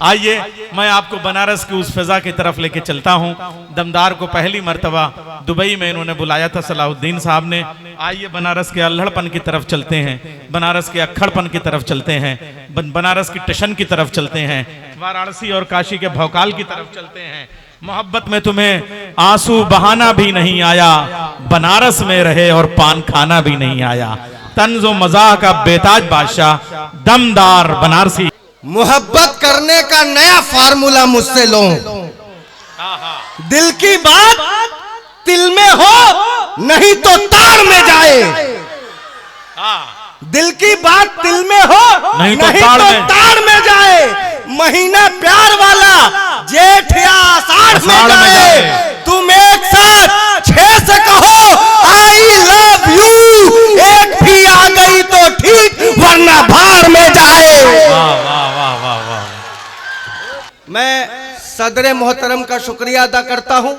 आइए मैं आपको बनारस की उस फिजा की तरफ लेके चलता हूँ। दमदार को पहली मर्तबा दुबई में इन्होंने बुलाया था सलाहुद्दीन साहब ने। आइए बनारस के अल्हड़पन की तरफ चलते हैं, बनारस के अक्खड़पन की तरफ चलते हैं, बनारस की टशन की तरफ चलते हैं, वाराणसी और काशी के भौकाल की तरफ चलते हैं। मोहब्बत में तुम्हें आंसू बहाना भी नहीं आया, बनारस में रहे और पान खाना भी नहीं आया। तंज़ो मज़ाह का बेताज बादशाह दमदार बनारसी। मोहब्बत करने का नया फार्मूला मुझसे लो। दिल की बात दिल में हो, नहीं तो तार में जाए। दिल की बात दिल में हो, नहीं तो तार में जाए। महीना प्यार वाला जेठ या आषाढ़ में जाए। तुम एक साथ 6 से कहो आई लव यू, एक भी आ गई तो ठीक, वरना भार में जाए। मैं सदरे मोहतरम का शुक्रिया अदा करता हूं।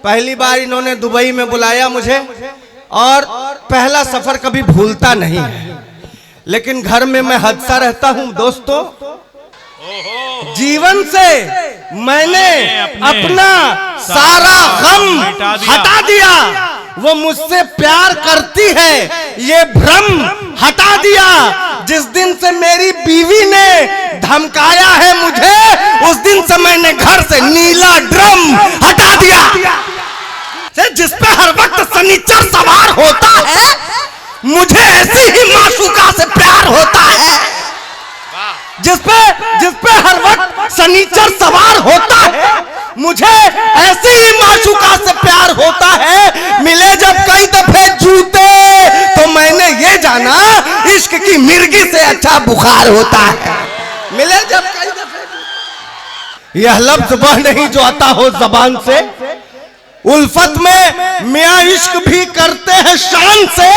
पहली बार इन्होंने दुबई में बुलाया मुझे, और पहला सफर कभी भूलता नहीं है। लेकिन घर में मैं हदसा रहता हूं दोस्तों। जीवन से मैंने अपना सारा गम हटा दिया। वो मुझसे प्यार करती है ये भ्रम हटा दिया। जिस दिन से मेरी बीवी ने धमकाया है मुझे, उस दिन से मैंने घर से नीला ड्रम हटा दिया। जिस पे हर वक्त सनीचर सवार होता है, मुझे ऐसी ही माशूका से प्यार होता है। जिस पे हर वक्त सनीचर सवार होता है, मुझे ऐसी ही माशूका से प्यार होता है। मिले जब कई दफे जूते, तो मैंने ये जाना इश्क की मिर्गी से अच्छा बुखार होता है। मिले जब कई दफे, यह लफ्ज वह नहीं जो आता हो जबान से। उल्फत में मियां इश्क भी करते हैं शान से।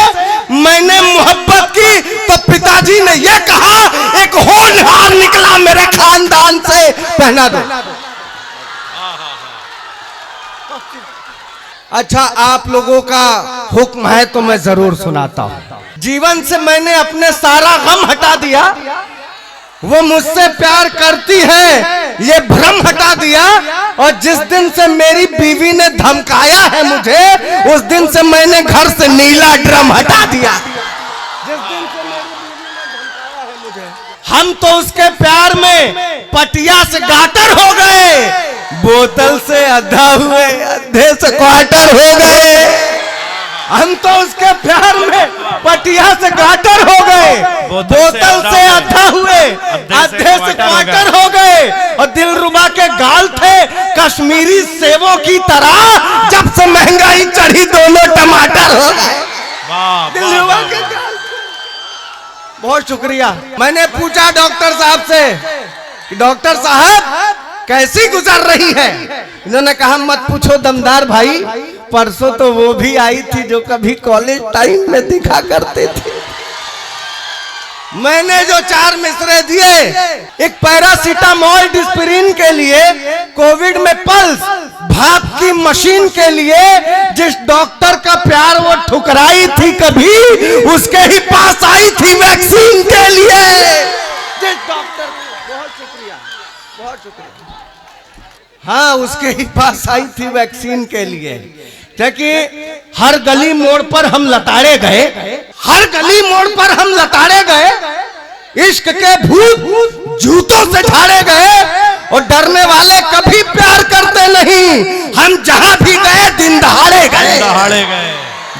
मैंने मोहब्बत की तो पिताजी ने यह कहा, एक होनहार निकला मेरे खानदान से। पहना दो। अच्छा, आप लोगों का हुक्म है तो मैं जरूर सुनाता हूं। जीवन से मैंने अपने सारा गम हटा दिया। वो मुझसे प्यार करती है ये भ्रम हटा दिया। और जिस दिन से मेरी बीवी ने धमकाया है मुझे, उस दिन से मैंने घर से नीला ड्रम हटा दिया। जिस दिन से मेरी बीवी ने धमकाया है मुझे, हम तो उसके प्यार में पटिया से गाटर हो गए, बोतल से अद्धा हुए, अद्धे से क्वार्टर हो गए। हम तो उसके प्यार में पटिया से गाटर हो गए, बोतल से अद्धा हुए, अद्धे से क्वार्टर हो गए। और दिलरुबा के गाल थे कश्मीरी सेवों की तरह, जब से महंगाई चढ़ी दोनों टमाटर हो गए। दिलरुबा के गाल। बहुत शुक्रिया। मैंने पूछा डॉक्टर साहब से कि डॉक्टर साहब कैसी गुजर रही है? इन्होंने कहा मत पूछो दमदार भाई, परसों तो वो भी आई थी जो कभी कॉलेज टाइम में दिखा करते थे। मैंने जो 4 मिसरे दिए, एक पैरासीटामोल डिस्प्रिन के लिए, कोविड में पल्स भाप की मशीन के लिए, जिस डॉक्टर का प्यार वो ठुकराई थी कभी, उसके ही पास आई थी वैक्सीन के लिए। जिस डॉक्टर, बहुत शुक्रिया, बहुत शुक्रिया। हाँ, उसके ही पास आई थी वैक्सीन के लिए। क्योंकि हर गली मोड़ पर हम लताड़े गए, हर गली मोड़ पर हम लताड़े गए। इश्क के भूत जूतों से ठाड़े गए। और डरने वाले कभी प्यार करते नहीं, हम जहां भी गए दिन दहाड़े गए।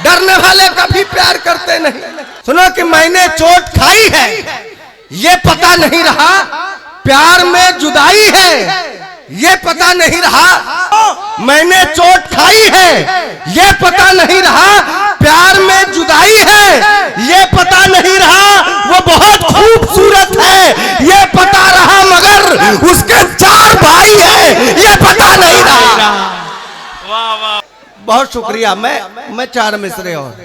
डरने वाले कभी प्यार करते नहीं। सुनो कि मैंने चोट खाई है, ये पता नहीं रहा प्यार में जुदाई है, ये पता नहीं रहा। मैंने चोट खाई है, ये पता नहीं रहा प्यार में जुदाई है, ये पता नहीं रहा वो बहुत खूबसूरत है, ये पता रहा मगर उसके 4 भाई हैं, ये पता नहीं रहा। बहुत शुक्रिया। मैं 4 मिसरे और।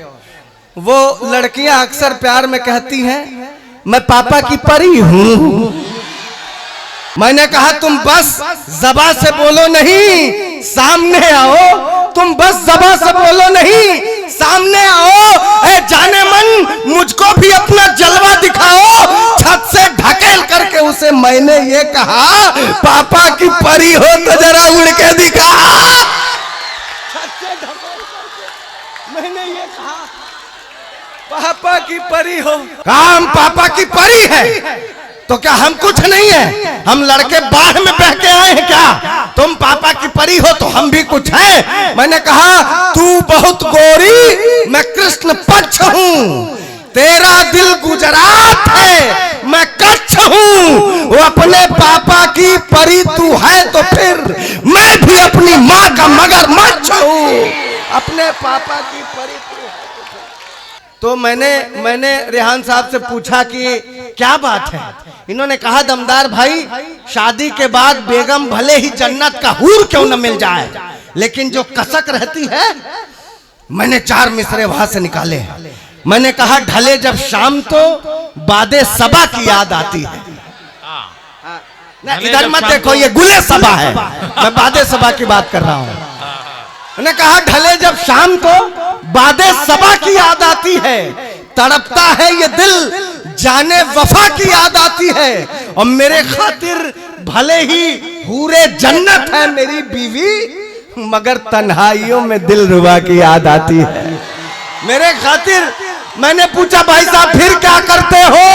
वो लड़कियां अक्सर प्यार में कहती हैं मैं पापा की परी हूं। मैंने कहा तुम बस ज़बान से बोलो नहीं, सामने आओ। तुम बस ज़बान से बोलो नहीं, सामने आओ। ए जाने मन, मुझको भी अपना जलवा दिखाओ। छत से ढकेल करके उसे मैंने ये कहा पापा की परी हो तो जरा उड़ के दिखा। मैंने ये कहा पापा की परी हो, काम पापा की परी है तो क्या हम कुछ नहीं है? हम लड़के बाढ़ में बह के आए हैं क्या? तुम पापा की परी हो तो हम भी कुछ हैं। मैंने कहा तू बहुत गोरी, मैं कृष्ण पक्ष हूँ, तेरा दिल गुजरात है, मैं कच्छ हूँ। वो अपने पापा की परी तू है तो फिर मैं भी अपनी माँ का मगरमच्छ हूँ। अपने पापा की परी तू है तो मैंने रेहान साहब से पूछा कि क्या बात है? इन्होंने कहा दमदार भाई, शादी के बाद बेगम भले ही जन्नत का हूर क्यों न मिल जाए, लेकिन जो कसक रहती है। मैंने 4 मिसरे वहां से निकाले हैं। मैंने कहा ढले जब शाम तो बादे सबा की याद आती है। इधर मत देखो, ये गुले सबा है, मैं बादे सबा की बात कर रहा हूँ। मैंने कहा ढले जब शाम तो बादे सबा की याद आती है, तड़पता है ये दिल जाने वफा की याद आती है। और मेरे खातिर भले ही हूरे जन्नत है मेरी बीवी, मगर तन्हाइयों में दिल रुबा की याद आती है मेरे खातिर। मैंने पूछा भाई साहब फिर क्या करते हो?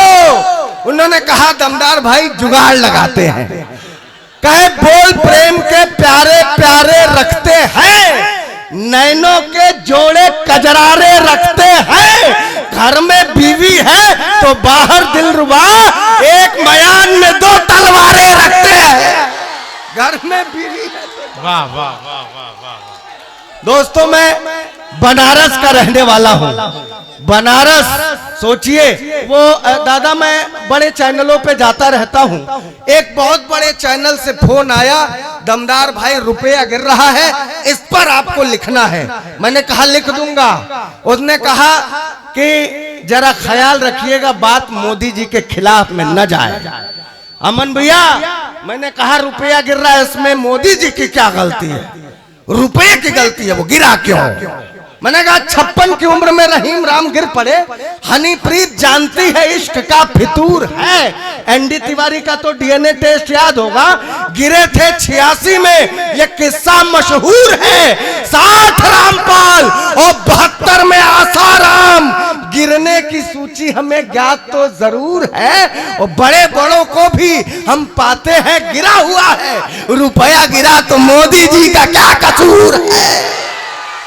उन्होंने कहा दमदार भाई जुगाड़ लगाते हैं। कहे बोल प्रेम के प्यारे प्यारे रखते हैं, नैनों के जोड़े कजरारे रखते हैं, घर में बीवी है तो बाहर दिलरुबा, एक मयान में 2 तलवारें रखते हैं। घर में बीवी है तो वाह वाह वाह वाह वाह। दोस्तों मैं बनारस का रहने वाला हूँ। बनारस सोचिए, वो दादा मैं बड़े चैनलों पे जाता रहता हूँ। एक बहुत बड़े चैनल से फोन आया, दमदार भाई रुपया गिर रहा है, इस पर आपको लिखना है। मैंने कहा लिख दूंगा। उसने कहा कि जरा ख्याल रखिएगा बात मोदी जी के खिलाफ में न जाए। अमन भैया, मैंने कहा रुपया गिर रहा है, इसमें मोदी जी की क्या गलती है? रुपये की गलती है, वो गिरा क्यों? मैंने कहा 56 की उम्र में रहीम राम गिर पड़े। हनीप्रीत जानती है इश्क का फितूर है। एनडी तिवारी का तो डीएनए टेस्ट याद होगा, गिरे थे 86 में, ये किस्सा मशहूर है। 60 रामपाल और 72 में आसाराम। गिरने की सूची हमें ज्ञात तो जरूर है, और बड़े बड़ों को भी हम पाते हैं गिरा हुआ है। रुपया गिरा तो मोदी जी का क्या कसूर है?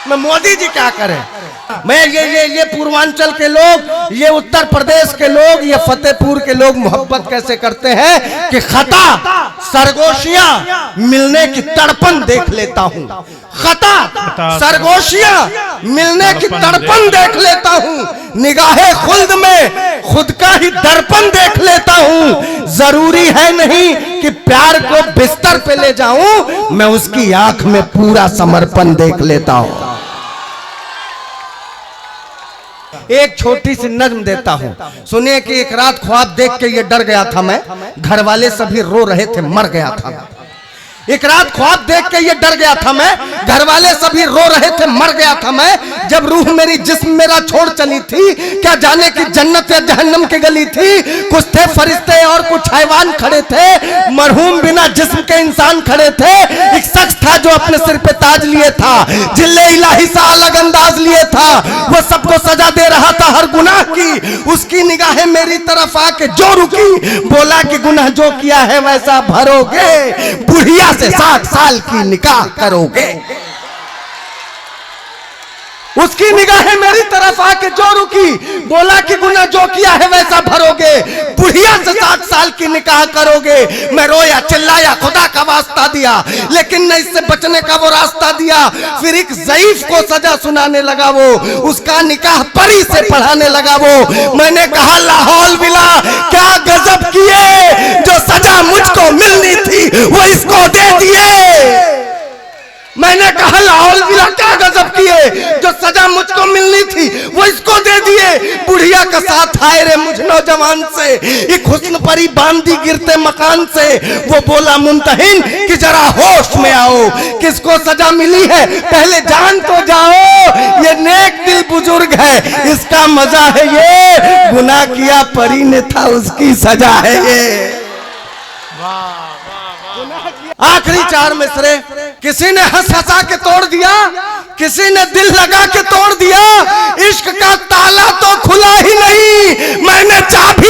मैं मोदी जी क्या करें? मैं ये पूर्वांचल के लोग, ये उत्तर प्रदेश के लोग, ये फतेहपुर के लोग मोहब्बत कैसे करते हैं कि खता सरगोशियां मिलने की तड़पन देख लेता हूँ। खता सरगोशियां मिलने की तड़पन देख लेता हूँ। निगाहे खुल्द में खुद का ही दर्पण देख लेता हूँ। जरूरी है नहीं कि प्यार को बिस्तर पे ले जाऊं, मैं उसकी आंख में पूरा समर्पण देख लेता हूँ। एक छोटी सी नज्म देता हूं, सुनिए कि एक रात ख्वाब देख के ये डर गया था मैं, घर वाले सभी रो रहे थे, मर गया था मैं। एक रात ख्वाब देख के ये डर गया था मैं, घर वाले सभी रो रहे थे, मर गया था मैं। जब रूह मेरी जिस्म मेरा छोड़ चली थी, क्या जाने कि जन्नत या जहन्नम की गली थी। कुछ थे फरिश्ते और कुछ हैवान खड़े थे, मरहूम बिना जिस्म के इंसान खड़े थे। एक शख्स था जो अपने सिर पे ताज लिए था, जिल्ले इलाही सा अलग अंदाज लिए था। वो सबको सजा दे रहा था हर गुनाह की। उसकी निगाहें मेरी तरफ आके जो रुकी, बोला कि गुनाह जो किया है वैसा भरोगे, बुढ़िया से 60 साल की निकाह करोगे। उसकी निगाहें मेरी तरफ आके जो रुकी, बोला कि गुनाह जो किया है वैसा भरोगे, बुढ़िया से 60 साल की निकाह करोगे। मैं रोया चिल्लाया, खुदा का वास्ता दिया, लेकिन न इससे बचने का वो रास्ता दिया। फिर एक ज़ईफ को सजा सुनाने लगा वो, उसका निकाह परी से पढ़ाने लगा वो। मैंने कहा लाहौल विला क्या गजब किए, जो सजा मुझको मिलनी थी वो इसको दे दिए। मैंने कहा लाहौल विला क्या गजब किए, जो सजा मुझको मिलनी थी वो इसको दे दिए। बुढ़िया का साथ आए रे मुझ नौजवान से, एक हुस्न परी बांधी गिरते मकान से। वो बोला मुंतहिन कि जरा होश में आओ, किसको सजा मिली है पहले जान तो जाओ। ये नेक दिल बुजुर्ग है, इसका मजा है ये, गुनाह किया परी ने था उसकी सजा है ये। आखिरी 4 मिसरे, किसी ने हंस हंसा के तोड़ दिया, किसी ने दिल लगा के तोड़ दिया। इश्क का ताला तो खुला ही नहीं, मैंने चाबी